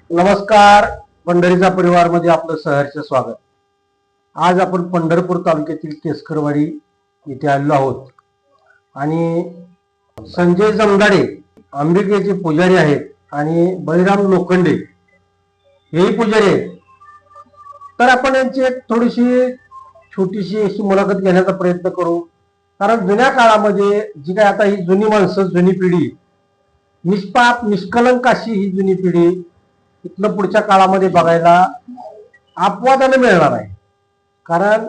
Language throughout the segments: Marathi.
नमस्कार. पंढरीचा परिवार मध्ये आपलं सहर्ष स्वागत. आज आपण पंढरपूर तालुक्यातील केसकरवाडी येथे आलेलो आहोत आणि संजय जमदाडे अंबिकेचे पुजारी आहेत आणि बळीराम लोखंडे हेही पुजारी आहेत. तर आपण यांची एक थोडीशी छोटीशी अशी मुलाखत घेण्याचा प्रयत्न करू. कारण जुन्या काळामध्ये जी काय आता ही जुनी माणसं, जुनी पिढी, निष्पाप निष्कलंक अशी ही जुनी पिढी इथलं पुढच्या काळामध्ये बघायला अपवादाने मिळणार आहे. कारण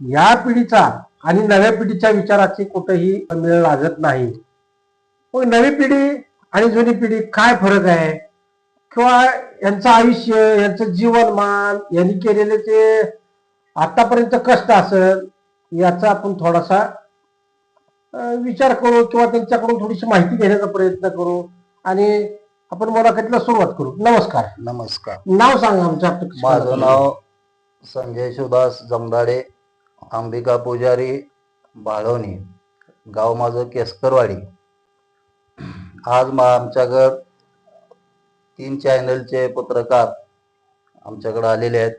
या पिढीचा आणि नव्या पिढीच्या विचाराची कुठेही मेळ लागत नाही. मग नवी पिढी आणि जुनी पिढी काय फरक आहे, किंवा यांचं आयुष्य, यांचं जीवनमान, यांनी केलेले ते आतापर्यंत कष्ट असेल याचा आपण थोडासा विचार करू किंवा त्यांच्याकडून थोडीशी माहिती घेण्याचा प्रयत्न करू आणि आपण मुलाखतीला सुरुवात करू. नमस्कार. नमस्कार. नाव सांगा आमच्या. माझं नाव संजय सुदास जमदाडे, अंबिका पुजारी, बाळवणी, गाव माझं केसकरवाडी. आज आमच्याकडे 3 चॅनलचे पत्रकार आमच्याकडे आलेले आहेत.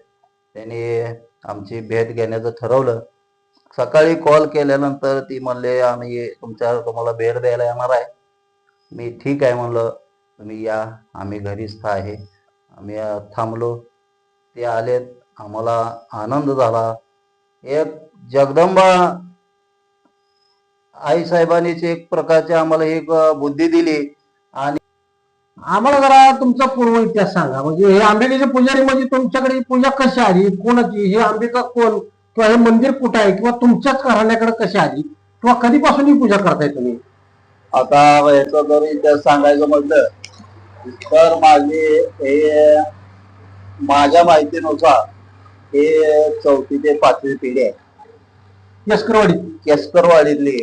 त्यांनी आमची भेट घेण्याचं ठरवलं. सकाळी कॉल केल्यानंतर ती म्हणले आम्ही तुम्हाला भेट द्यायला येणार आहे. मी ठीक आहे म्हणलं, तुम्ही या, आम्ही घरीच आहे. आम्ही थांबलो. ते आलेत. आम्हाला आनंद झाला. एक जगदंबा आई साहेबांनीच एक प्रकारची आम्हाला एक बुद्धी दिली. आणि आम्हाला जरा तुमचा पूर्व इतिहास सांगा. म्हणजे हे अंबिकेचे पुजारी म्हणजे तुमच्याकडे पूजा कशी आली, कोणाची, हे अंबिका कोण, किंवा हे मंदिर कुठं आहे, किंवा तुमच्याच घराण्याकडे कशी आली, किंवा कधीपासून ही पूजा करताय तुम्ही? आता याचा जर इतिहास सांगायचं म्हटलं तर माझ्या माहितीनुसार हे 4थी ते 5वी पिढी आहे केसकरवाडीतली.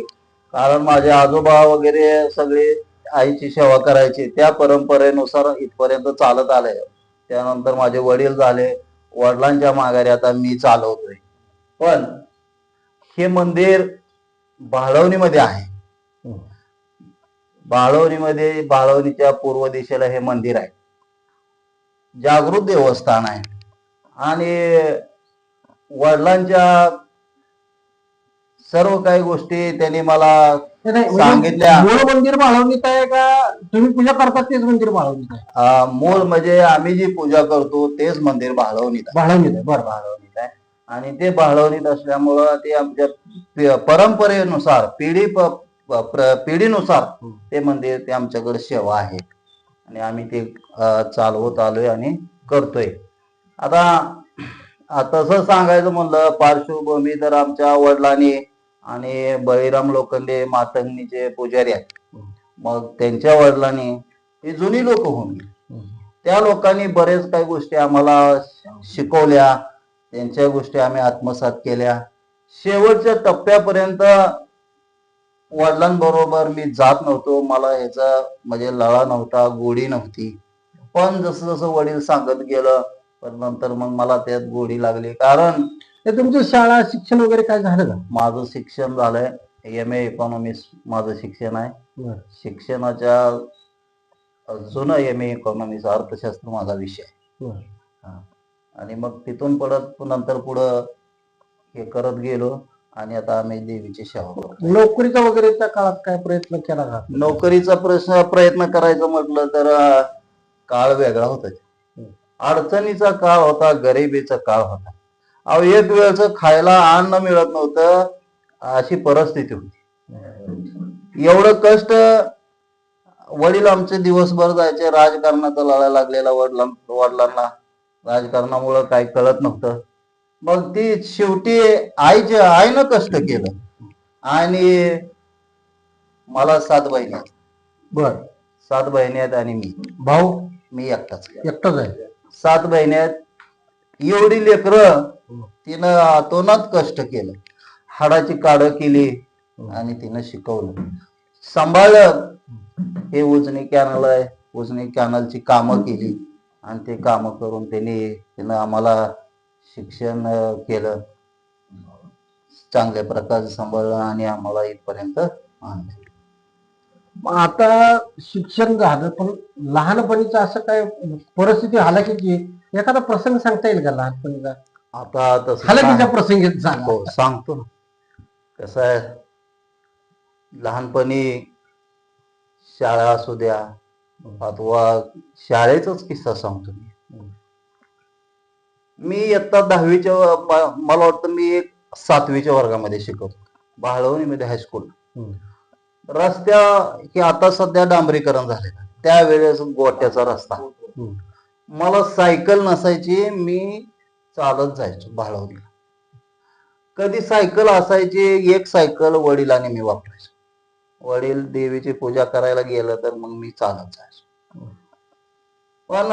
कारण माझे आजोबा वगैरे सगळे आईची सेवा करायची, त्या परंपरेनुसार इथपर्यंत चालत आलंय. त्यानंतर माझे वडील झाले, वडिलांच्या माघारी आता मी चालवतोय. पण हे मंदिर बाळवणीमध्ये आहे. बाळवणीच्या पूर्व दिशेला हे मंदिर आहे. जागृत देवस्थान आहे. आणि वडिलांच्या सर्व काही गोष्टी त्यांनी मला सांगितल्या. मूळ मंदिर बाळवणीत आहे का तुम्ही पूजा करतात तेच मंदिर बाळवणीत आहे? मूळ म्हणजे आम्ही जी पूजा करतो तेच मंदिर बाळवणीत आहे. बरं, बाळवणीत आहे. आणि ते बाळवणीत असल्यामुळं ते आमच्या परंपरेनुसार पिढीनुसार ते मंदिर, ते आमच्याकडे सेवा आहे आणि आम्ही ते चालवत आलोय आणि करतोय. आता तसं सांगायचं म्हणलं, पार्श्वभूमी तर आमच्या वडिलांनी आणि बळीराम लोखंडे मातंगनीचे पुजारी आहेत. मग त्यांच्या वडिलांनी, ही जुनी लोक होऊन, त्या लोकांनी बरेच काही गोष्टी आम्हाला शिकवल्या. त्यांच्या गोष्टी आम्ही आत्मसात केल्या. शेवटच्या टप्प्यापर्यंत वडिलांबरोबर मी जात नव्हतो. मला ह्याचा म्हणजे लळा नव्हता, गोडी नव्हती. पण जसं जसं वडील सांगत गेलं पण नंतर मग मला त्यात गोडी लागली. कारण तुमची शाळा शिक्षण वगैरे काय झालं का? माझं शिक्षण झालंय MA इकॉनॉमिक्स माझं शिक्षण आहे. शिक्षणाच्या जुनं MA इकॉनॉमिक्स अर्थशास्त्र माझा विषय. आणि मग तिथून नंतर पुढं हे करत गेलो आणि आता आम्ही देवीची सेवा करतो. नोकरीचा वगैरे त्या काळात काय प्रयत्न केला का? नोकरीचा प्रयत्न करायचं म्हटलं तर काळ वेगळा होता. अडचणीचा काळ होता, गरिबीचा काळ होता. अहो, एक वेळचं खायला अन्न मिळत नव्हतं, अशी परिस्थिती होती. एवढं कष्ट वडील आमचे दिवसभर जायचे. राजकारणाचा लढा लागलेला वडिलांना राजकारणामुळं काही कळत नव्हतं. मग ती शेवटी आईनं कष्ट केलं. आणि मला 7 बहिणी आहेत. बर, 7 बहिणी आहेत आणि भाऊ मी एकटाच आहे. 7 बहिणी आहेत. एवढी लेकरं तिनं अतोनात कष्ट केलं, हाडाची काढं केली आणि तिनं शिकवलं, सांभाळलं. हे उजनी कॅनल आहे, उजनी कॅनलची कामं केली आणि ते कामं करून तिनं आम्हाला शिक्षण केलं, चांगल्या प्रकारे सांभाळलं आणि आम्हाला इथपर्यंत आणलं. मग आता शिक्षण झालं पण लहानपणीचं असं काय परिस्थिती हालाकीची एखादा प्रसंग सांगता येईल का लहानपणीचा? आता तसं हालाकीच्या प्रसंगीत सांगा. हो सांगतो ना. कसं आहे, लहानपणी शाळा असू द्या अथवा शाळेचाच किस्सा सांगतो मी इयत्ता 10वीच्या मला वाटतं मी एक 7वीच्या वर्गामध्ये शिकवतो भाळवणीमध्ये हायस्कूल. रस्त्या की आता सध्या डांबरीकरण झाले, त्यावेळेस गोट्याचा रस्ता. मला सायकल नसायची, मी चालत जायचो भाळवणीला. कधी सायकल असायची, एक सायकल वडिलांनी मी वापरायचो. वडील देवीची पूजा करायला गेलं तर मग मी चालत जायचो. पण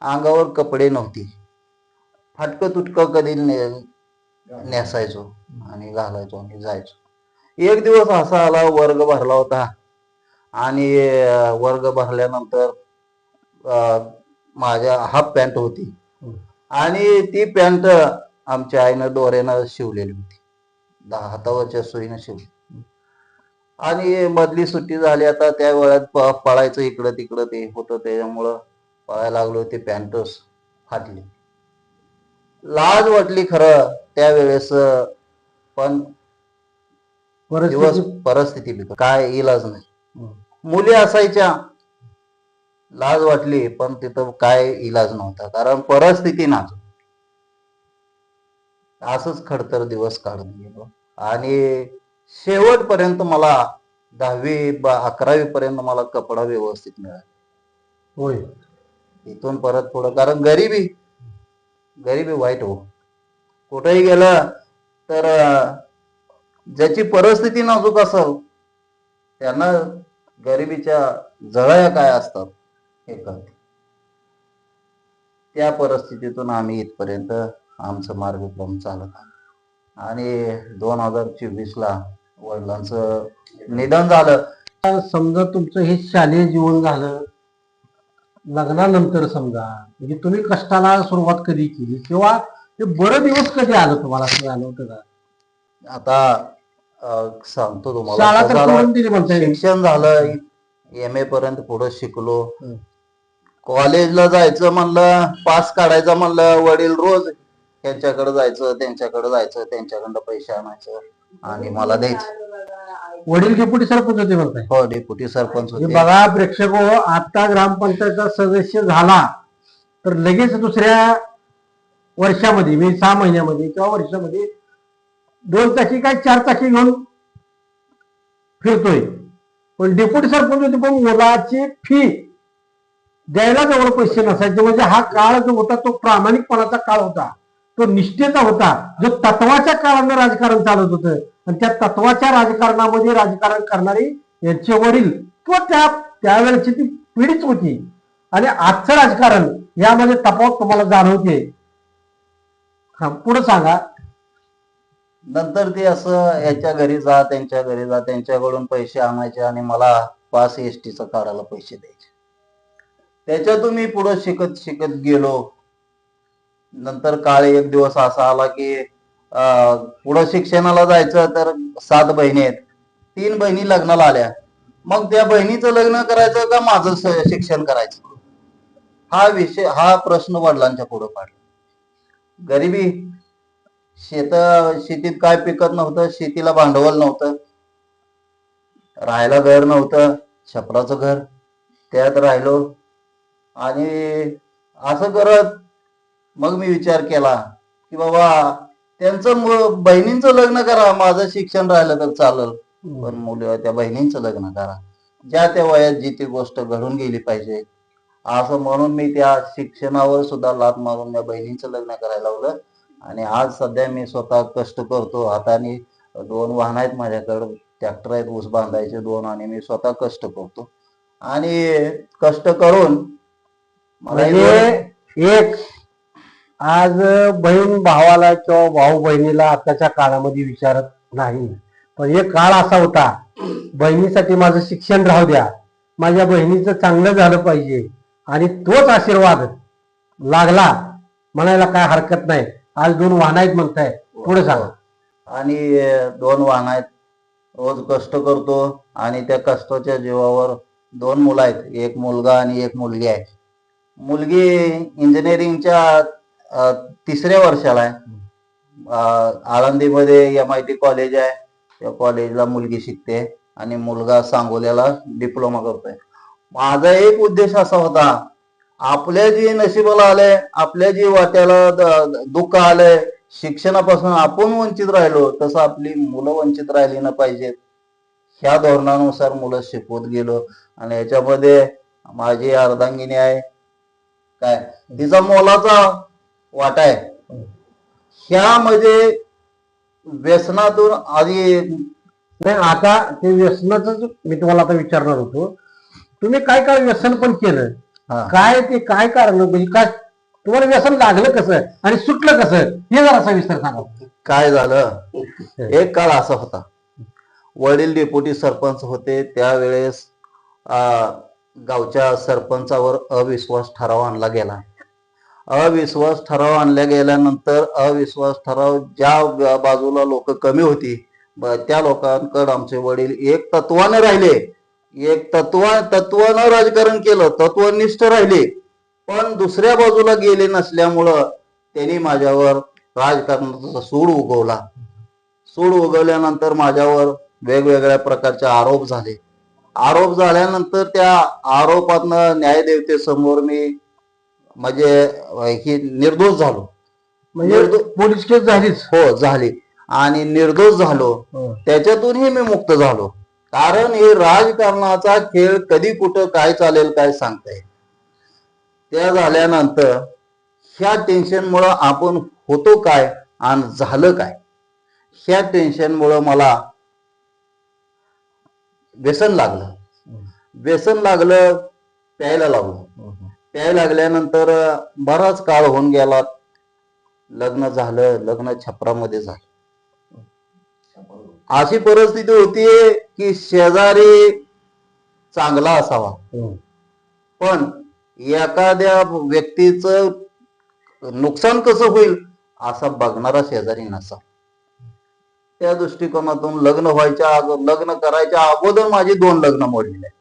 अंगावर कपडे नव्हती, फाटकं तुटकं कधी नेसायचो आणि घालायचो आणि जायचो. एक दिवस असा आला, वर्ग भरला होता आणि वर्ग भरल्यानंतर माझ्या हाफ पॅन्ट होती आणि ती पॅन्ट आमच्या आईनं दोऱ्यानं शिवलेली होती, 10 हातावरच्या सुईनं शिवली. आणि मधली सुट्टी झाली, आता त्या वेळात पळायचं इकडं तिकडं ते होतं, त्याच्यामुळं पळायला लागलो, ती पॅन्टच फाटली. लाज वाटली खरं त्यावेळेस, पण परिस्थिती काय इलाज नाही. मुली असायच्या, लाज वाटली पण तिथं काय इलाज नव्हता, कारण परिस्थिती नाच. असंच खडतर दिवस काढून गेलो आणि शेवटपर्यंत मला 11वी पर्यंत मला कपडा व्यवस्थित मिळाला. होय. इथून परत पुढं, कारण गरिबी वाईट हो. कुठेही गेलं तर ज्याची परिस्थिती नाजूक असेल त्यांना गरिबीच्या जळया काय असतात हे कळते. त्या परिस्थितीतून आम्ही इथपर्यंत आमचं मार्गक्रम चालत आहे आणि 2024ला वडिलांचं निधन झालं. समजा तुमचं हे शालेय जीवन झालं, लग्नानंतर समजा म्हणजे तुम्ही कष्टाला सुरुवात कधी केली किंवा ते बरं दिवस कधी आलं तुम्हाला, असं जाणवतं का? आता सांगतो तुम्हाला. शाळा तर सोडून दिली म्हणता येईल. शिक्षण झालं, MA पर्यंत पुढे शिकलो. कॉलेजला जायचं म्हणलं, पास काढायचा म्हणलं, वडील रोज त्यांच्याकडे जायचं त्यांच्याकडनं पैसे आणायचं आणि मला द्यायचं. वडील डेप्युटी सरपंच होते म्हणताय? हो, डेप्युटी सरपंच होते. बघा प्रेक्षक, आता ग्रामपंचायतचा सदस्य झाला तर लगेच दुसऱ्या वर्षामध्ये म्हणजे 6 महिन्यामध्ये किंवा वर्षामध्ये 2 चाकी काय 4 चाकी घेऊन फिरतोय. पण डेप्युटी सरपंच होते, पण मुलाची फी द्यायला जवळ पैसे नसायचे. म्हणजे हा काळ जो होता तो प्रामाणिकपणाचा काळ होता, तो निष्ठेचा होता, जो तत्वाच्या काळानं राजकारण चालत होतं. आणि त्या तत्वाच्या राजकारणामध्ये राजकारण करणारे यांचे वडील किंवा त्यावेळेची ती पिढीच होती. आणि आजचं राजकारण यामध्ये तफावत तुम्हाला जाणवते? पुढे सांगा. नंतर ते असं याच्या घरी जा त्यांच्या घरी जा, त्यांच्याकडून पैसे आणायचे आणि मला पास STचं काढायला पैसे द्यायचे. त्याच्यातून मी पुढे शिकत शिकत गेलो. नंतर काळ एक दिवस असा आला की पुढे शिक्षणाला जायचं तर 7 बहिणी आहेत, 3 बहिणी लग्नाला आल्या. मग त्या बहिणीचं लग्न करायचं का माझं शिक्षण करायचं, हा प्रश्न वडिलांच्या पुढे पाडला. गरिबी, शेतीत काय पिकत नव्हतं, शेतीला भांडवल नव्हतं, राहायला घर नव्हतं, छपराचं घर त्यात राहिलो. आणि असं करत मग मी विचार केला की बाबा त्यांचं बहिणींचं लग्न करा, माझं शिक्षण राहिलं तर चालेल, पण मुलं त्या बहिणींचं लग्न करा, ज्या त्या वयात जी ती गोष्ट घडून गेली पाहिजे. असं म्हणून मी त्या शिक्षणावर सुद्धा लाथ मारून त्या बहिणींचं लग्न करायला लावलं. आणि आज सध्या मी स्वतः कष्ट करतो. हाताने 2 वाहन आहेत माझ्याकडे, ट्रॅक्टर आहेत ऊस बांधायचे 2, आणि मी स्वतः कष्ट करतो. आणि कष्ट करून एक आज बहीण भावाला किंवा भाऊ बहिणीला आताच्या काळामध्ये विचारत नाही. पण एक काळ असा होता, बहिणीसाठी माझं शिक्षण राहू द्या, माझ्या बहिणीचं चांगलं झालं पाहिजे, आणि तोच आशीर्वाद लागला म्हणायला काय हरकत नाही. आज 2 वाहन आहेत म्हणताय, पुढे सांगा. आणि 2 वाहन आहेत, रोज कष्ट करतो आणि त्या कष्टाच्या जीवावर 2 मुलं आहेत, एक मुलगा आणि एक मुलगी आहे. मुलगी इंजिनिअरिंगच्या 3ऱ्या वर्षाला आहे. आळंदीमध्ये MIT कॉलेज आहे, त्या कॉलेजला मुलगी शिकते आणि मुलगा सांगोल्याला डिप्लोमा करतोय. माझा एक उद्देश असा होता, आपल्या जी नशिबाला आलंय, आपल्या जी वाट्याला दुःख आलंय, शिक्षणापासून आपण वंचित राहिलो, तसं आपली मुलं वंचित राहिली ना पाहिजेत. ह्या धोरणानुसार मुलं शिकवत गेलो आणि याच्यामध्ये माझी अर्धांगिनी आहे, काय तिचा मोलाचा वाटा आहे. ह्यामध्ये व्यसनातून आधी नाही, आता ते व्यसनाच मी तुम्हाला आता विचारणार होतो. तुम्ही काय काय व्यसन पण केलं, हा, काय ते काय कारण म्हणजे काय तुम्हाला व्यसन लागलं कसं आणि सुटलं कसं हे जरा सविस्तर सांगा. काय झालं, एक काळ असा होता, वडील डेप्युटी सरपंच होते. त्यावेळेस गावच्या सरपंचावर अविश्वास ठराव आणला गेला. अविश्वास ठराव आणल्या गेल्यानंतर अविश्वास ठराव ज्या बाजूला लोक कमी होती त्या लोकांकडे आमचे वडील एक तत्वाने राहिले, एक तत्वानं राजकारण केलं, तत्वनिष्ठ राहिले. पण दुसऱ्या बाजूला गेले नसल्यामुळं त्यांनी माझ्यावर राजकारणाचा सूड उगवला. सूड उगवल्यानंतर माझ्यावर वेगवेगळ्या प्रकारचे आरोप झाले. आरोप झाल्यानंतर त्या आरोपातनं न्यायदेवतेसमोर मी म्हणजे ही निर्दोष झालो. म्हणजे पोलीस केस झालीच. हो, झाली आणि निर्दोष झालो. त्याच्यातूनही मी मुक्त झालो. कारण हे राजकारणाचा खेळ कधी कुठं काय चालेल काय सांगता येईल. त्या झाल्यानंतर ह्या टेन्शनमुळं आपण होतो काय आणि झालं काय, ह्या टेन्शनमुळं मला व्यसन लागलं. व्यसन लागलं, प्यायला लागलो. प्यायला लागल्यानंतर बराच काळ होऊन गेला. लग्न झालं, लग्न छपरामध्ये झालं. अशी परिस्थिती होती की शेजारी चांगला असावा, पण एखाद्या व्यक्तीचं नुकसान कसं होईल असा बघणारा शेजारी नसावा. त्या दृष्टिकोनातून लग्न करायच्या अगोदर माझी 2 लग्न मोडलेली आहेत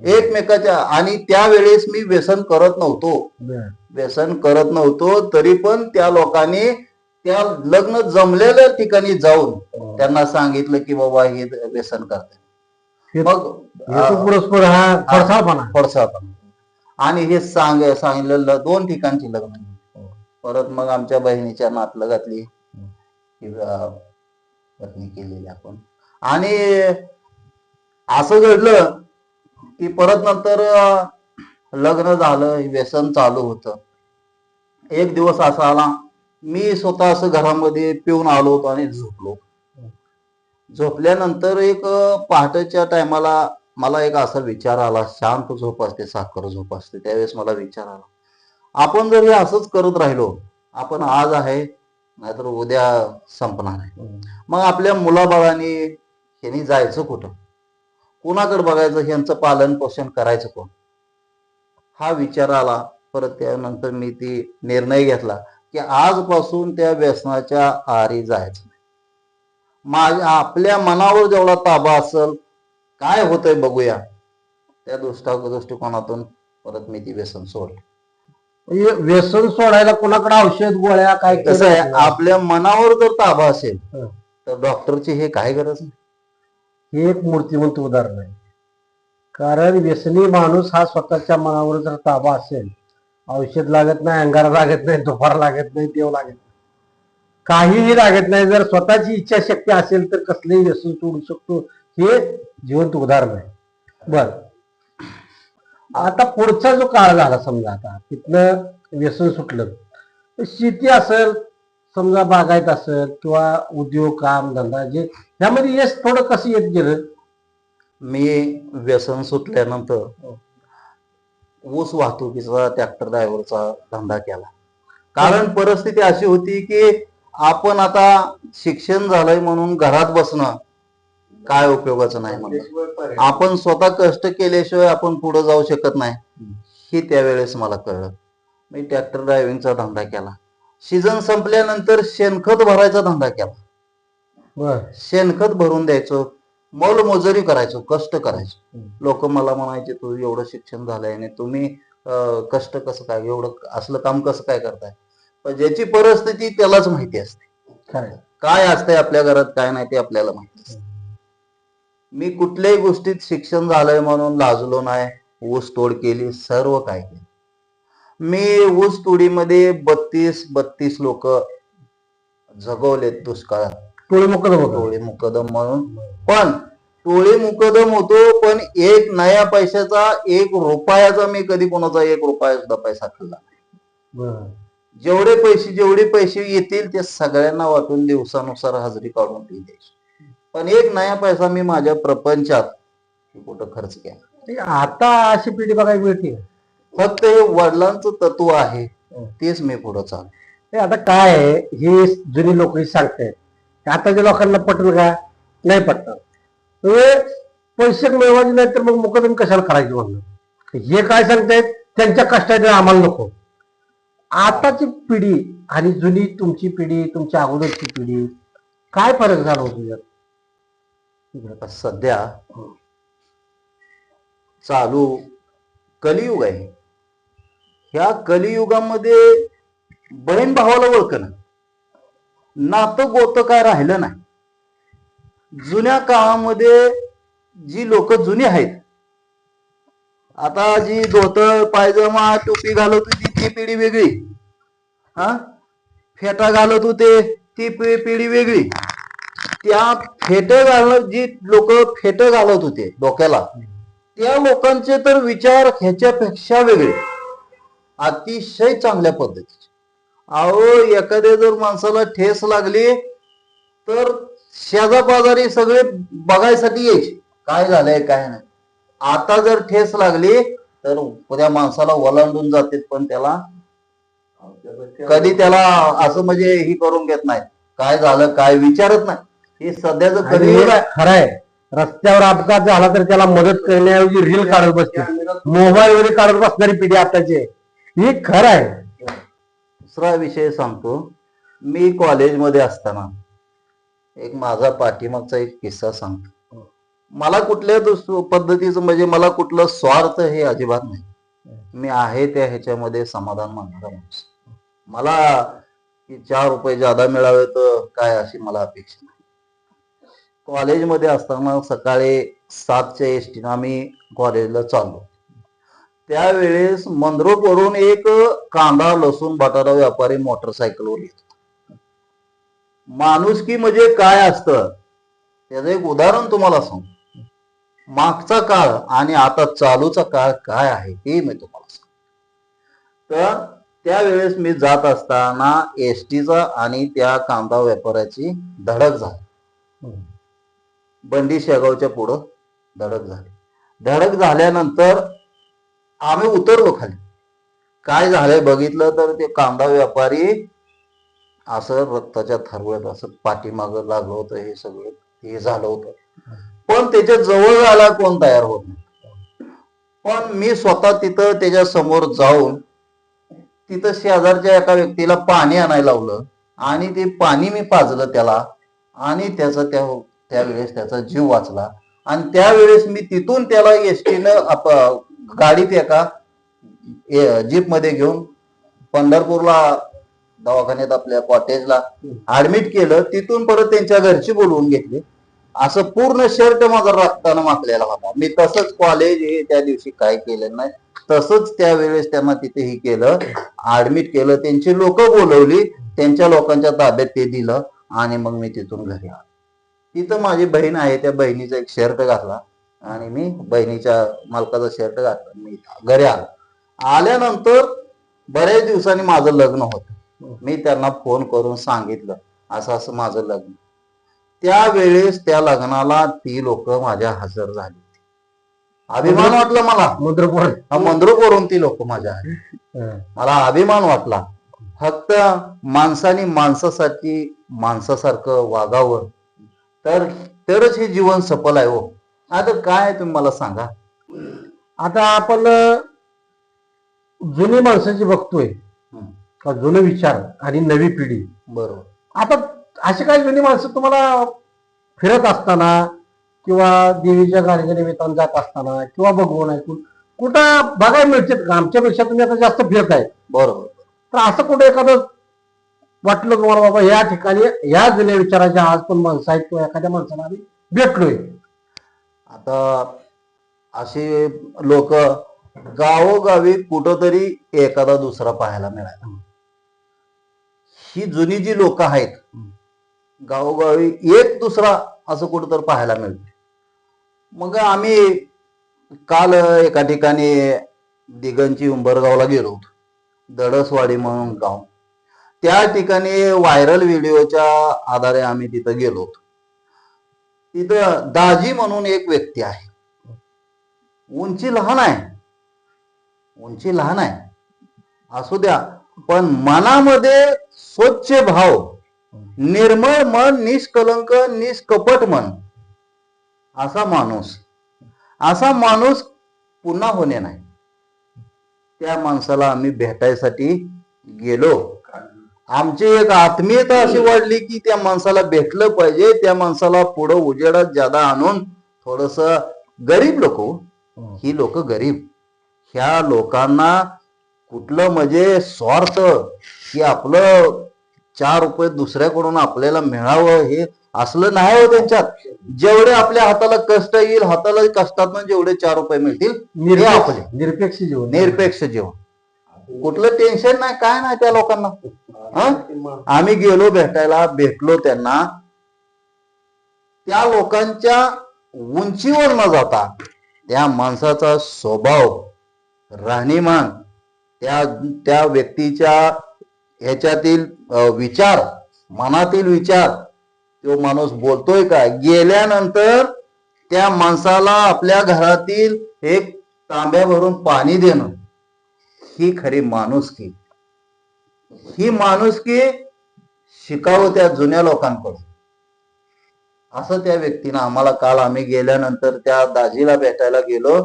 एकमेकाच्या. आणि त्यावेळेस मी व्यसन करत नव्हतो. तरी पण त्या लोकांनी त्या लग्न जमलेल्या ठिकाणी जाऊन त्यांना सांगितलं की बाबा हे व्यसन करतात. मग परस्पर हा फडसापणा. आणि हे सांगितलेलं 2 ठिकाणची लग्न. परत मग आमच्या बहिणीच्या नातलगातली पत्नी केलेली आपण. आणि असं घडलं की परत नंतर लग्न झालं, व्यसन चालू होतं. एक दिवस असा आला, मी स्वतः असं घरामध्ये पिऊन आलो होतो आणि झोपलो. झोपल्यानंतर एक पहाटेच्या टायमाला मला एक असा विचार आला, शांत झोप असते, साखर झोप असते. त्यावेळेस मला विचार आला, आपण जर हे असंच करत राहिलो, आपण आज आहे नाहीतर उद्या संपणार आहे. मग आपल्या मुलाबाळांनी ह्यांनी जायचं कुठं, कुणाकडे बघायचं, ह्यांचं पालन पोषण करायचं कोण, हा विचार आला. परत त्यानंतर मी ती निर्णय घेतला की आजपासून त्या व्यसनाच्या आहारी जायचं नाही. आपल्या मनावर जेवढा ताबा असेल, काय होतंय बघूया, त्या दृष्टिकोनातून परत मी ती व्यसन सोडलं. व्यसन सोडायला कोणाकडे औषध गोळ्या काय कसं आहे, आपल्या मनावर जर ताबा असेल तर डॉक्टरची हे काय गरज नाही. हे एक मूर्तिमंत उदाहरण आहे. कारण व्यसनी माणूस हा स्वतःच्या मनावर जर ताबा असेल, औषध लागत नाही, अंगारा लागत नाही, दुपार लागत नाही, देव लागत नाही, काहीही लागत नाही. जर स्वतःची इच्छाशक्ती असेल तर कसलेही व्यसन सोडू शकतो. हे जिवंत उदाहरण आहे. बर, आता पुढचा जो काळ झाला, समजा आता तिथनं व्यसन सुटलं, शेती असेल, समजा बागायत असेल किंवा उद्योग काम धंदा, जे ह्यामध्ये यश थोडं कसं येत गेलं. मी व्यसन सुटल्यानंतर ऊस वाहतुकीचा, ट्रॅक्टर ड्रायव्हरचा धंदा केला. कारण परिस्थिती अशी होती की आपण आता शिक्षण झालंय म्हणून घरात बसणं काय उपयोगाचं नाही. म्हणून आपण स्वतः कष्ट केल्याशिवाय आपण पुढे जाऊ शकत नाही, हे त्यावेळेस मला कळलं. मी ट्रॅक्टर ड्रायव्हिंगचा धंदा केला. सीझन संपल्यानंतर शेणखत भरायचा धंदा केला. बर. शेणखत भरून द्यायचो, मोलमजुरी करायचो, कष्ट करायचो. लोक मला म्हणायचे तू एवढं शिक्षण झालंय आणि तुम्ही कष्ट कसं काय, एवढं असलं काम कसं काय करताय. पण ज्याची परिस्थिती त्यालाच माहिती असते खरंय. काय असतंय आपल्या घरात काय नाही ते आपल्याला माहिती असते. मी कुठल्याही गोष्टीत शिक्षण झालंय म्हणून लाजलो नाही. ऊस तोड केली, सर्व काय केलं. मी ऊस तोडीमध्ये 32 लोक जगवलेत दुष्काळात. टोळी मुकदम होतं. टोळी मुकदम म्हणून. पण टोळी मुकदम होतो, पण एक नया पैशाचा, 1 रुपयाचा मी कधी कोणाचा 1 रुपया सुद्धा पैसा खाल्ला नाही. बर. जेवढे पैसे येतील ते सगळ्यांना वाटून दिवसानुसार हजेरी काढून ती द्यायची. पण एक नया पैसा मी माझ्या प्रपंचात कुठं खर्च केला. आता अशी पिढी बघायला मिळते. फक्त हे वडिलांचं तत्व आहे, तेच मी पुढे चालू. हे आता काय आहे, हे जुनी लोक सांगतायत, आताच्या लोकांना पटल का? नाही पटणार. पैसे मिळवायचे नाही तर मग मुकदम कशाला करायचे म्हणून हे काय सांगतायत, त्यांच्या कष्टाचे आम्हाला नको. आताची पिढी आणि जुनी तुमची पिढी, तुमच्या अगोदरची पिढी, काय फरक झाला होतो यात? सध्या चालू कलियुग आहे. ह्या कलियुगामध्ये बहीण भावाला ओळखणं, नातं गोतं काय राहिलं नाही. जुन्या काळामध्ये जी लोक जुनी आहेत, आता जी धोतर पायजमा टोपी घालत होती ती पिढी वेगळी, फेटा घालत होते ती पिढी वेगळी. त्या जी लोक फेट घालत होते डोक्याला, त्या लोकांचे तर विचार ह्याच्यापेक्षा वेगळे, अतिशय चांगल्या पद्धतीचे. अहो, एखाद्या जर माणसाला ठेस लागली तर शेजापाजारी सगळे बघायसाठी यायचे काय झालंय काय नाही. आता जर ठेस लागली तर त्या माणसाला ओलांडून जाते, पण त्याला कधी त्याला असं म्हणजे ही करून घेत नाही, काय झालं काय विचारत नाही. हे सध्याचं कलियुग आहे. खरंय. रस्त्यावर अपघात झाला तर त्याला मदत करण्याऐवजी रील काढत बसते, मोबाईल वगैरे काढत बसणारी पिढी आताची आहे. हे खरं आहे. दुसरा विषय सांगतो. मी कॉलेजमध्ये असताना एक माझा पाठीमागचा एक किस्सा सांगतो. मला कुठल्या पद्धतीचं म्हणजे मला कुठलं स्वार्थ हे अजिबात नाही. मी आहे त्या ह्याच्यामध्ये समाधान मानणारा माणूस. मला 4 रुपये जादा मिळावे तर काय अशी मला अपेक्षा नाही. कॉलेजमध्ये असताना सकाळी 7च्या एसटीनं आम्ही कॉलेजला चाललो. त्यावेळेस मंद्रुपवरून एक कांदा लसूण बटाटा व्यापारी मोटरसायकलवर येतो. माणुसकी म्हणजे काय असतं त्याचं एक उदाहरण तुम्हाला सांगतो. मागचा काळ आणि आता चालूचा काळ काय आहे ते मी तुम्हाला सांगतो. तर त्यावेळेस मी जात असताना एसटीचा आणि त्या कांदा व्यापाऱ्याची धडक झाली. बंडी शेगावच्या पुढं धडक झाली. धडक झाल्यानंतर आम्ही उतरलो खाली. काय झालंय बघितलं तर ते कांदा व्यापारी असं रक्ताच्या थारोळ्यात असं पाठीमागं लागलं होतं. हे सगळं हे झालं होतं, पण त्याच्या जवळ जायला कोण तयार होत नाही. पण मी स्वतः तिथं त्याच्या समोर जाऊन तिथं शेजारच्या एका व्यक्तीला पाणी आणायला लावलं आणि ते पाणी मी पाजलं त्याला आणि त्याचा त्यावेळेस त्याचा जीव वाचला. आणि त्यावेळेस मी तिथून त्याला एसटीनं गाडीत एका जीप मध्ये घेऊन पंढरपूरला दवाखान्यात आपल्या कॉटेजला ऍडमिट केलं. तिथून परत त्यांच्या घरची बोलवून घेतली. असं पूर्ण शर्ट माझा रक्तानं माखलेला होता. मी तसंच कॉलेज हे त्या दिवशी काय केलं नाही, तसंच त्यावेळेस त्यांना तिथे हे केलं, ऍडमिट केलं. त्यांची लोक बोलवली, त्यांच्या लोकांच्या ताब्यात ते दिलं आणि मग मी तिथून घरी आलो. तिथं माझी बहीण आहे, त्या बहिणीचा एक शर्ट घातला आणि मी बहिणीच्या मालकाचा शर्ट घातला. मी घरी आलो. आल्यानंतर बऱ्याच दिवसांनी माझं लग्न होतं. मी त्यांना फोन करून सांगितलं असं असं माझं लग्न. त्यावेळेस त्या लग्नाला ती लोक माझ्या हजर झाली. अभिमान वाटला मला. मंद्रुपवरून ती लोक माझ्या मला अभिमान वाटला. फक्त माणसाने माणसासाठी माणसासारखं वागावं तरच हे जीवन सफल आहे. हो, आता काय तुम्ही मला सांगा. आता आपण जुनी माणसाची बघतोय, जुने विचार आणि नवी पिढी. बरोबर. आता अशी काही जुनी माणसं तुम्हाला फिरत असताना किंवा देवीच्या गाण्याच्या निमित्तानं जात असताना किंवा बघून ऐकून कुठं बघायला मिळते का? आमच्यापेक्षा तुम्ही आता जास्त फिरत आहे, बरोबर. तर असं कुठं एखादं वाटलं तुम्हाला बाबा या ठिकाणी या जुन्या विचाराच्या आज पण माणसं आहेत किंवा एखाद्या माणसाला आम्ही भेटलोय? आता असे लोक गावोगावी कुठंतरी एखादा दुसरा पाहायला मिळाला. ही जुनी जी लोक आहेत गावोगावी एक दुसरा असं कुठंतरी पाहायला मिळतं. मग आम्ही काल एका ठिकाणी दिगंची उंबरगावला गेलो होतो. दडसवाडी म्हणून गाव, त्या ठिकाणी व्हायरल व्हिडिओच्या आधारे आम्ही तिथं गेलो होतो. तिथं दाजी म्हणून एक व्यक्ती आहे. उंची लहान आहे, उंची लहान आहे असू द्या, पण मनामध्ये स्वच्छ भाव, निर्मळ मन, निष्कलंक निष्कपट मन, असा माणूस पुन्हा होणे नाही. त्या माणसाला आम्ही भेटायसाठी गेलो. आमची एक आत्मीयता अशी वाढली की त्या माणसाला भेटलं पाहिजे. त्या माणसाला पुढं उजेडात ज्यादा आणून थोडस, गरीब लोक, ही लोक गरीब, ह्या लोकांना कुठलं म्हणजे स्वार्थ की आपलं 4 रुपये दुसऱ्याकडून आपल्याला मिळावं हे असलं नाही हो त्यांच्यात. जेवढे आपल्या हाताला कष्ट येईल, हाताला कष्टातून जेवढे 4 रुपये मिळतील, आपले निरपेक्ष जीवन, निरपेक्ष जीवन, कुठलं टेन्शन नाही, काय नाही त्या लोकांना. आम्ही गेलो भेटायला, भेटलो त्यांना. त्या लोकांच्या उंचीवर न जाता त्या माणसाचा स्वभाव, राहणीमान, त्या व्यक्तीच्या ह्याच्यातील विचार, मनातील विचार, तो माणूस बोलतोय काय, गेल्यानंतर त्या माणसाला आपल्या घरातील एक तांब्या भरून पाणी देणं, ही खरी माणुसकी. ही माणुसकी शिकावं त्या जुन्या लोकांकडून, असं त्या व्यक्तीनं आम्हाला. काल आम्ही गेल्यानंतर त्या दाजीला भेटायला गेलो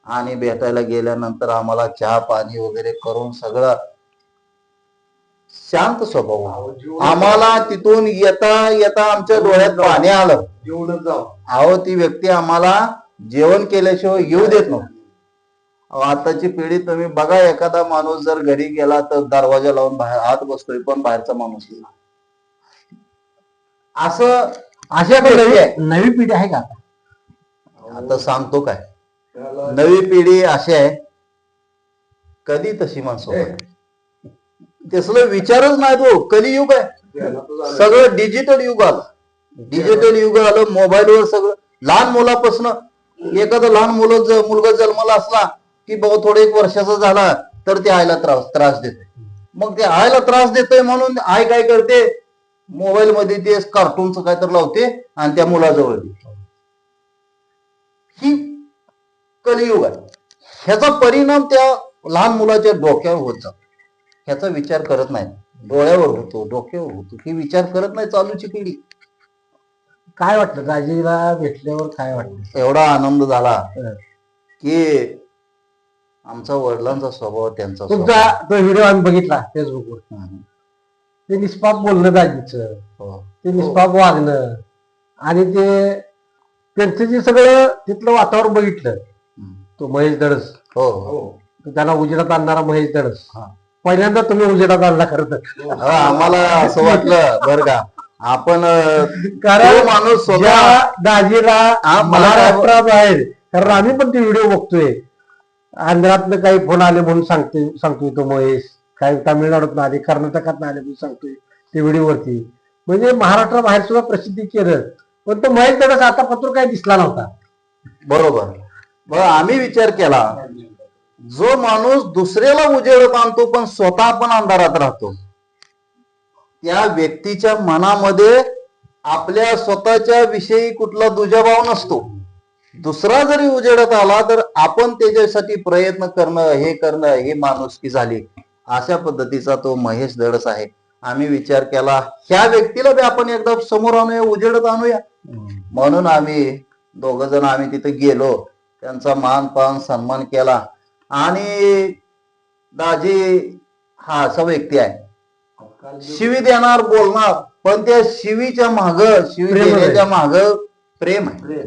आणि भेटायला गेल्यानंतर आम्हाला चहा पाणी वगैरे करून सगळं शांत स्वभाव. आम्हाला तिथून येता येता आमच्या डोळ्यात पाणी आलं. अहो, ती व्यक्ती आम्हाला जेवण केल्याशिवाय येऊ देत नव्हती. आताची पिढी तुम्ही बघा, एखादा माणूस जर घरी गेला तर दरवाजा लावून बाहेर आत बसतोय, पण बाहेरचा माणूस गेला. असं अशा नवी पिढी आहे का आता सांगतो काय, नवी पिढी अशी आहे, कधी तशी माणसं तसलं विचारच नाही. तो कलियुग आहे, सगळं डिजिटल युग आलं. डिजिटल युग आलं, मोबाईलवर सगळं. लहान मुलापासून, एखादा लहान मुलगा जन्माला असला की बाबा थोडं 1 वर्षाचा झाला तर ते आईला त्रास देते. मग ते आईला त्रास देतोय म्हणून आई काय करते, मोबाईल मध्ये ते कार्टूनचं काय तर लावते आणि त्या मुलाजवळ देते. ही कलियुग आहे. ह्याचा परिणाम त्या लहान मुलाच्या डोक्यावर होत जातो. ह्याचा विचार करत नाही, डोळ्यावर होतो, डोक्यावर होतो, ही विचार करत नाही चालूची पिढी. काय वाटलं दाजीला भेटल्यावर? काय वाटलं? एवढा आनंद झाला की आमचा वडिलांचा स्वभाव, त्यांचा तुमचा तो व्हिडिओ आम्ही बघितला फेसबुकवर. ते निष्पाप बोलणं दाजीचं, ते निष्पाप वागणं, आणि ते त्यांचं जे सगळं तिथलं वातावरण बघितलं. तो महेश दडस, त्याला उजेडात आणणारा महेश दडस, पहिल्यांदा तुम्ही उजेडात आणला खरं तर. आम्हाला असं वाटलं बरं का, आपण कारण माणूस दाजीला महाराष्ट्राबाहेर, कारण आम्ही पण ते व्हिडिओ बघतोय, आंध्रातनं काही फोन आले म्हणून सांगतोय तो महेश, काही तामिळनाडूत आले, कर्नाटकात आले म्हणून सांगतोय ते व्हिडिओवरती. म्हणजे महाराष्ट्राबाहेर सुद्धा प्रसिद्धी केलं, पण तो महेश दडस आता पत्र काही दिसला नव्हता. बरोबर. मग आम्ही विचार केला, जो माणूस दुसऱ्याला उजेडत आणतो पण स्वतः पण अंधारात राहतो, त्या व्यक्तीच्या मनामध्ये आपल्या स्वतःच्या विषयी कुठला दुजाभाव नसतो. दुसरा जरी उजेडत आला तर आपण त्याच्यासाठी प्रयत्न करणं, हे करणं, ही माणुसकी झाली. अशा पद्धतीचा तो महेश दडस आहे. आम्ही विचार केला, ह्या व्यक्तीला बी आपण एकदा समोर आणूया, उजेडत आणूया. म्हणून आम्ही 2 जण आम्ही तिथे गेलो, त्यांचा मान पान सन्मान केला. आणि दाजी हा असा व्यक्ती आहे, शिवी देणार, बोलणार, पण त्या शिवीच्या माग, शिवी प्रेम आहे. देण्याच्या माग प्रेम आहे.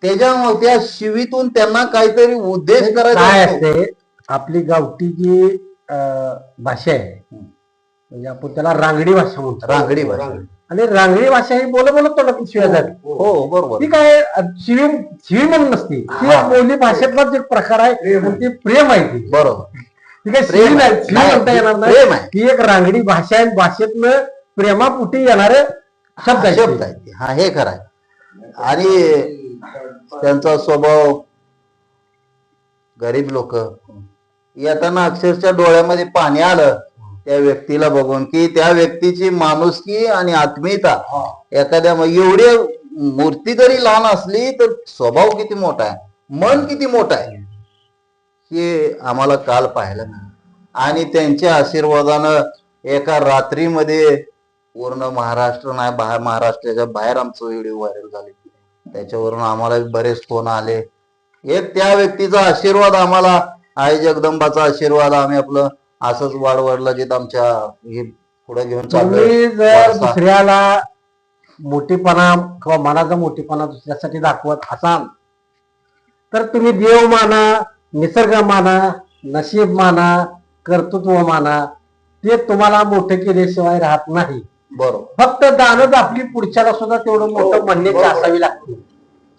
त्याच्या त्या शिवीतून त्यांना काहीतरी उद्देश काय करायचा असतो. असते आपली गावठी जी भाषा आहे, म्हणजे आपण त्याला रांगडी भाषा म्हणतो. रांगडी भाषा. आणि रांगडी भाषा ही बोल बोलत तोंडातून शिव्या जाते. हो बरोबर. ती काय शिवी शिवी म्हणून नसते, ती हा. बोली भाषेतलाच एक प्रकार आहे आणि ते प्रेम आहे ती. बरोबर. ती काय प्रेम शिवी नाही, आहे. शिवी म्हणता येणार नाही. प्रेम आहे. ती एक रांगडी भाषा आहे. भाषेतनं प्रेमापुटी येणारे शब्द शब्द आहेत. आहे. हा, हे खरं आहे. आणि त्यांचा स्वभाव, गरीब लोक येताना अक्षरशः डोळ्यामध्ये पाणी आलं त्या व्यक्तीला बघून, की त्या व्यक्तीची माणुसकी आणि आत्मीयता एखाद्या एवढी मूर्ती जरी लहान असली तर स्वभाव किती मोठा आहे, मन किती मोठं आहे हे आम्हाला काल पाहायला मिळालं. आणि त्यांच्या आशीर्वादानं एका रात्रीमध्ये पूर्ण महाराष्ट्र नाही, महाराष्ट्राच्या बाहेर आमचं व्हिडिओ व्हायरल झाले. त्याच्यावरून आम्हाला बरेच फोन आले. एक त्या व्यक्तीचा आशीर्वाद आम्हाला, आई जगदंबाचा आशीर्वाद, आम्ही आपलं असंच वाढवडला जिथं आमच्या हे पुढे घेऊन तुम्ही जर चाललोय. दुसऱ्याला मोठेपणा किंवा मनाचा मोठेपणा दुसऱ्यासाठी दाखवत असाल तर तुम्ही देव माना, निसर्ग माना, नशीब माना, कर्तृत्व माना, ते तुम्हाला मोठे केल्याशिवाय राहत नाही. बरोबर. फक्त दानच आपली पुढच्याला सुद्धा तेवढं मोठं म्हणण्याची बरोबर. असावी लागते.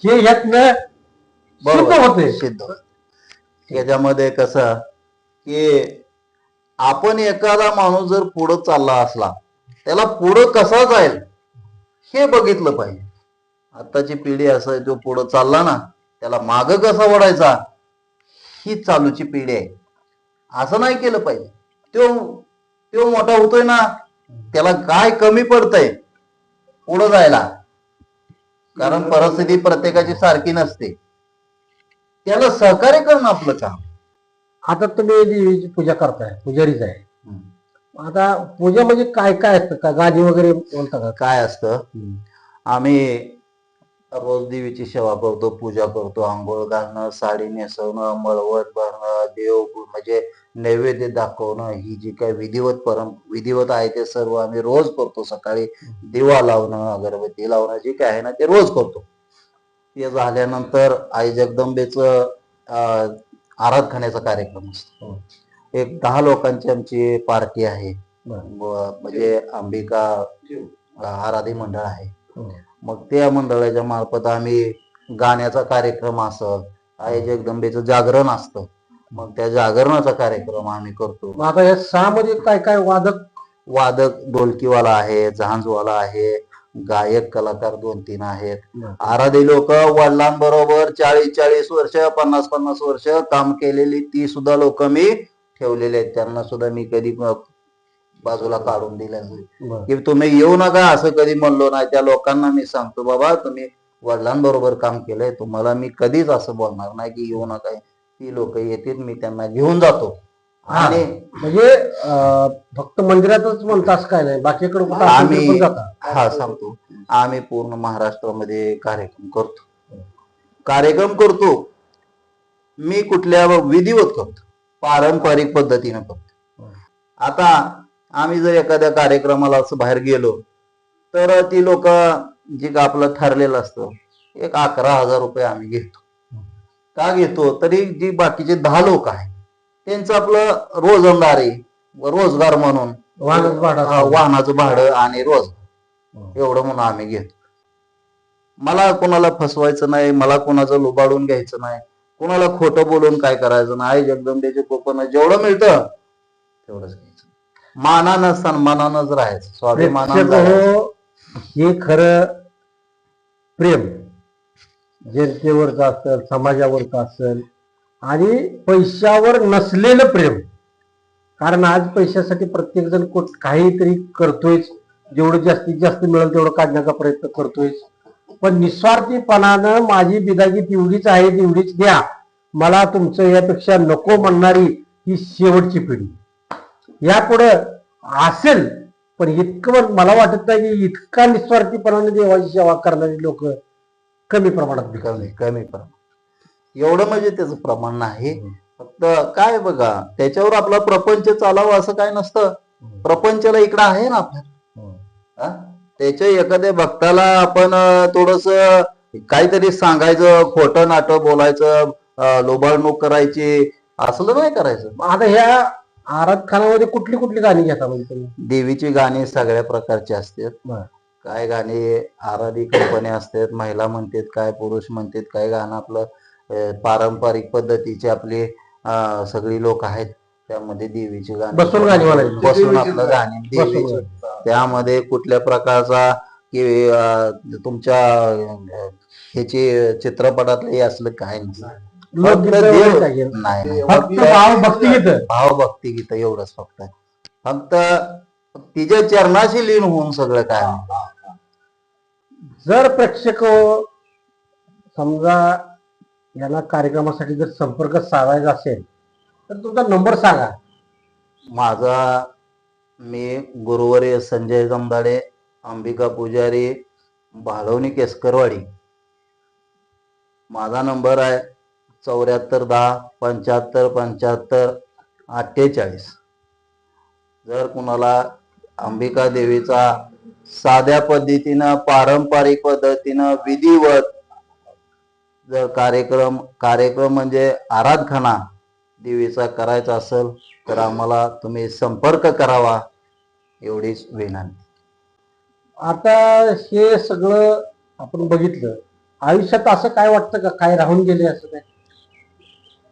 हे ह्यातनं सिद्ध होते. सिद्ध होते. याच्यामध्ये कसं की आपण एखादा माणूस जर पुढं चालला असला त्याला पुढं कसा जाईल हे बघितलं पाहिजे. आताची पिढी असं आहे, तो पुढं चालला ना त्याला माग कसा वळायचा ही चालूची पिढी आहे. असं नाही केलं पाहिजे. तो मोठा होतोय ना, त्याला काय कमी पडतंय पुढं जायला, कारण परिस्थिती प्रत्येकाची सारखी नसते. त्याला सहकार्य करणं आपलं काम. आता तुम्ही देवीची पूजा करताय, पुजारीच आहे. आता पूजा म्हणजे काय काय असतं का, गाणी वगैरे बोलता का? काय असतं, आम्ही रोज देवीची सेवा करतो, पूजा करतो, आंघोळ घालणं, साडी नेसवणं, मळवट भरणं, देव म्हणजे नैवेद्य दाखवणं, ही जी काही विधिवत आहे ते सर्व आम्ही रोज करतो. सकाळी दिवा लावणं, अगरबत्ती लावणं, जे काय आहे ना ते रोज करतो. ते झाल्यानंतर आई जगदंबेचं आराधनाचा कार्यक्रम असतो. एक 10 लोकांची आमची पार्टी आहे, म्हणजे अंबिका आराधी मंडळ आहे. मग त्या मंडळाच्या मार्फत आम्ही गाण्याचा कार्यक्रम असं, आई जगदंबेचं जागरण असतं, मग त्या जागरणाचा कार्यक्रम आम्ही करतो. मग आता या 6 मध्ये काय काय वादक ढोलकीवाला आहे, झांजवाला आहे, गायक कलाकार 2-3 आहेत. आराधी लोक वडिलांबरोबर 40-40 वर्ष, 50-50 वर्ष काम केलेली ती सुद्धा लोक मी ठेवलेले आहेत. त्यांना सुद्धा मी कधी बाजूला काढून दिलं नाही की तुम्ही येऊ नका असं कधी म्हणलो नाही. त्या लोकांना मी सांगतो, बाबा तुम्ही वडिलांबरोबर काम केलंय, तुम्हाला मी कधीच असं बोलणार नाही की येऊ नका. ती लोक येतील, मी त्यांना घेऊन जातो. आणि म्हणजे फक्त मंदिरातच म्हणतास काय नाही, बाकीकडे कुठं असेल आम्ही तरी पण जाता? हा सांगतो, आम्ही पूर्ण महाराष्ट्रामध्ये कार्यक्रम करतो. मी कुठल्या विधिवत करतो, पारंपरिक पद्धतीने करतो. आता आम्ही जर एखाद्या कार्यक्रमाला असं बाहेर गेलो तर ती लोक जे आपलं ठरलेलं असतं, एक 11,000 रुपये आम्ही घेतो. का घेतो, तरी जी बाकीचे 10 लोक आहेत त्यांचं आपलं रोजगार म्हणून वाहनाचं भाडं आणि रोजगार एवढं म्हणून आम्ही घेतो. मला कोणाला फसवायचं नाही, मला कोणाचं लुबाडून घ्यायचं नाही, कोणाला खोटं बोलून काय करायचं नाही. जगदंबेचे कोपन जेवढं मिळतं तेवढंच घ्यायचं, मानानं सन्मानानंच राहायचं, स्वाभिमानानं राहायचं. हे खरं प्रेम जनतेवरचं असेल, समाजावरचं असेल, आणि पैशावर नसलेलं प्रेम. कारण आज पैशासाठी प्रत्येक जण काहीतरी करतोय, जेवढं जास्तीत जास्त मिळेल तेवढं काढण्याचा प्रयत्न करतोय. पण निस्वार्थीपणानं माझी बिदागी तेवढीच आहे, तेवढीच द्या, मला तुमचं यापेक्षा नको म्हणणारी ही शेवटची पिढी. यापुढं असेल, पण इतकं मला वाटत नाही की इतका निस्वार्थीपणाने देवाची सेवा करणारी लोक कमी प्रमाणात दिसतात. कमी प्रमाण एवढं म्हणजे त्याचं प्रमाण नाही. फक्त काय बघा, त्याच्यावर आपला प्रपंच चालावं असं काय नसतं. प्रपंचाला इकडं आहे ना आपल्याला. त्याच्या एखाद्या भक्ताला आपण थोडस काहीतरी सांगायचं, खोटं नाटं बोलायचं, लोबाडणूक करायची, असलं नाही करायचं. आता ह्या आराध खानामध्ये कुठली कुठली गाणी घेता म्हणजे तुम्ही? देवीची गाणी सगळ्या प्रकारची असतात. बरं. काय गाणी आराधी कंपनी असतात, महिला म्हणतात, काय पुरुष म्हणतात, काय गाणं आपलं पारंपरिक पद्धतीची आपली सगळी लोक आहेत. त्यामध्ये देवीची गाणी बसून गाणी म्हणायची. बसून आपलं गाणी बसून देवीची. गाणी. त्यामध्ये कुठल्या प्रकारचा की तुमच्या ह्याची चित्रपटातलं हे असलं काय नसतं. लोकगीतं फक्त वगैरे देव- काही नाही नाही. फक्त भावभक्तिगीत. भावभक्ती गीत एवढंच फक्त आहे. फक्त तिच्या चरणाशी लीन होऊन सगळं काय आहे. जर प्रेक्षक समजा यांना कार्यक्रमासाठी जर संपर्क साधायचा असेल तर तुमचा नंबर सांगा. माझा मी गुरुवर्य संजय जमदाडे, अंबिका पुजारी, भाळवणी केसकरवाडी. माझा नंबर आहे 7410757548. जर कुणाला अंबिका देवीचा साध्या पद्धतीनं पारंपरिक पद्धतीनं विधिवत जर कार्यक्रम म्हणजे आराधना देवीचा करायचा असेल तर आम्हाला तुम्ही संपर्क करावा, एवढीच विनंती. आता हे सगळं आपण बघितलं, आयुष्यात असं काय वाटतं का काय राहून गेले असं काय?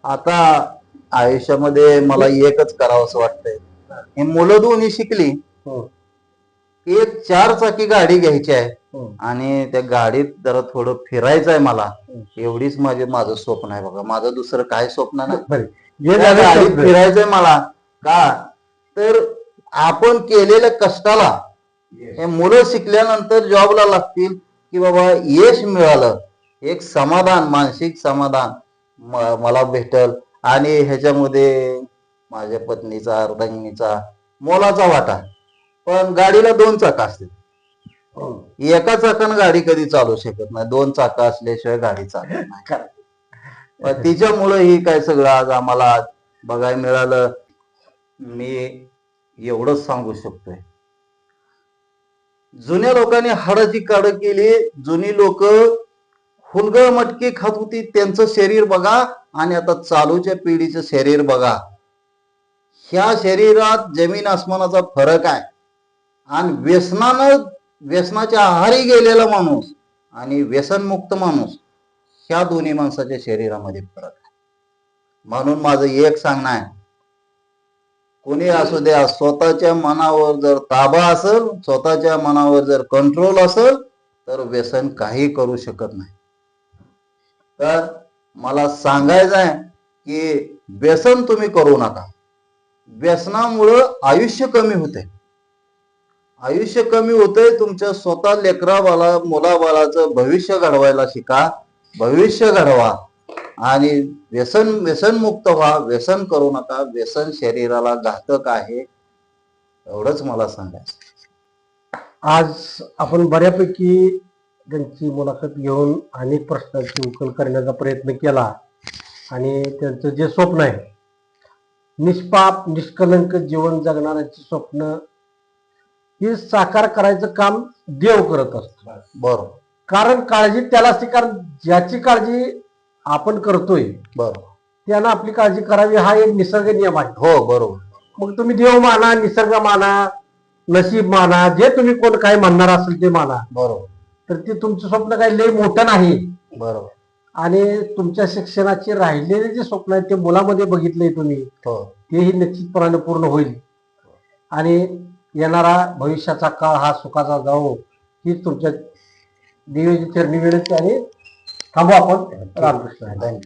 आता आयुष्यामध्ये मला एकच करावं असं वाटतंय. ही मुलं दोन्ही शिकली हो, की एक 4 चाकी गाडी घ्यायची आहे हो. आणि त्या गाडीत जरा थोडं फिरायचं आहे मला. एवढीच माझं स्वप्न आहे बघा. माझं दुसरं काय स्वप्न नाही. बरं. जे त्या झालं गाडीत ते फिरायचंय मला. का तर आपण केलेल्या कष्टाला हे मुलं शिकल्यानंतर जॉबला लागतील की बाबा यश मिळालं, एक समाधान, मानसिक समाधान मला भेटल. आणि ह्याच्यामध्ये माझ्या पत्नीचा, अर्धांगिनीचा मोलाचा वाटा. पण गाडीला 2 चाकं असतील. हो. एका चाकानं गाडी कधी चालू शकत नाही. 2 चाकं असल्याशिवाय गाडी चालत नाही. खरं. पण तिच्यामुळे ही काय सगळं आज आम्हाला बघायला मिळालं. मी एवढंच सांगू शकतोय, जुन्या लोकांनी हाडाची काढ केली. जुनी लोक हुलगळ मटकी खात होती, त्यांचं शरीर बघा आणि आता चालूच्या पिढीचं शरीर बघा. ह्या शरीरात जमीन आसमानाचा फरक आहे. आणि व्यसनाच्या आहारी गेलेला माणूस आणि व्यसनमुक्त माणूस, ह्या दोन्ही माणसाच्या शरीरामध्ये फरक आहे. म्हणून माझं एक सांगणं आहे, कोणी असू द्या, स्वतःच्या मनावर जर ताबा असेल, स्वतःच्या मनावर जर कंट्रोल असेल तर व्यसन काही करू शकत नाही. तर मला सांगायचं आहे की व्यसन तुम्ही करू नका. व्यसनामुळं आयुष्य कमी होते. आयुष्य कमी होतंय. तुमच्या स्वतः लेकराबाला, मुलाबाळाचं भविष्य घडवायला शिका, भविष्य घडवा आणि व्यसनमुक्त व्हा. व्यसन करू नका. व्यसन शरीराला घातक आहे, एवढंच मला सांगायचं. आज आपण बऱ्यापैकी त्यांची मुलाखत घेऊन अनेक प्रश्नांची उकल करण्याचा प्रयत्न केला आणि त्यांचं जे स्वप्न आहे, निष्पाप निष्कलंक जीवन जगणाऱ्यांची स्वप्न ही साकार करायचं काम देव करत असतो. बरोबर कारण काळजी त्याला असते, कारण ज्याची काळजी आपण करतोय बरोबर. त्यानं आपली काळजी करावी, हा एक निसर्ग नियम आहे. हो बरोबर. मग तुम्ही देव माना, निसर्ग माना, नशीब माना, जे तुम्ही कोण काय म्हणणार असेल ते माना, बरोबर तर ते तुमचं स्वप्न काही लय मोठं नाही. बरोबर. आणि तुमच्या शिक्षणाचे राहिलेले जे स्वप्न आहेत ते मुलामध्ये बघितले तुम्ही, हो तेही निश्चितपणाने पूर्ण होईल. आणि येणारा भविष्याचा काळ हा सुखाचा जावो ही तुमच्या देवीची चरणी विनंती. आणि थांबू आपण. रामकृष्ण. धन्यवाद.